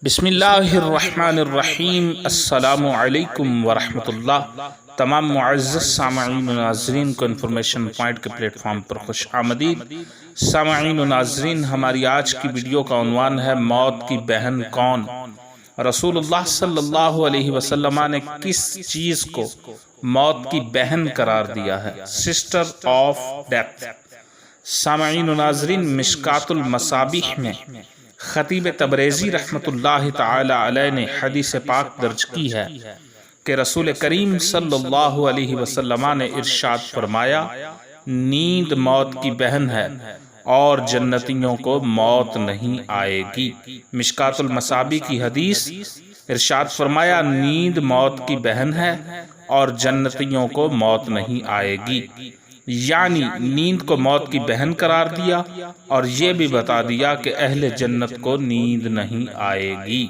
بسم اللہ الرحمن الرحیم۔ السلام علیکم ورحمۃ اللہ۔ تمام معزز سامعین و ناظرین کو انفارمیشن پوائنٹ کے پلیٹ فارم پر خوش آمدید۔ سامعین و ناظرین، ہماری آج کی ویڈیو کا عنوان ہے موت کی بہن کون؟ رسول اللہ صلی اللہ علیہ وسلم نے کس چیز کو موت کی بہن قرار دیا ہے؟ Sister of death. سامعین و ناظرین، مشکات المصابیح میں خطیب تبریزی رحمۃ اللہ تعالی علیہ نے حدیث پاک درج کی ہے کہ رسول کریم صلی اللہ علیہ وسلم نے ارشاد فرمایا، نیند موت کی بہن ہے اور جنتیوں کو موت نہیں آئے گی۔ مشکات المصابیح کی حدیث، ارشاد فرمایا نیند موت کی بہن ہے اور جنتیوں کو موت نہیں آئے گی، یعنی نیند کو موت کی بہن قرار دیا اور یہ بھی بتا دیا کہ اہل جنت کو نیند نہیں آئے گی۔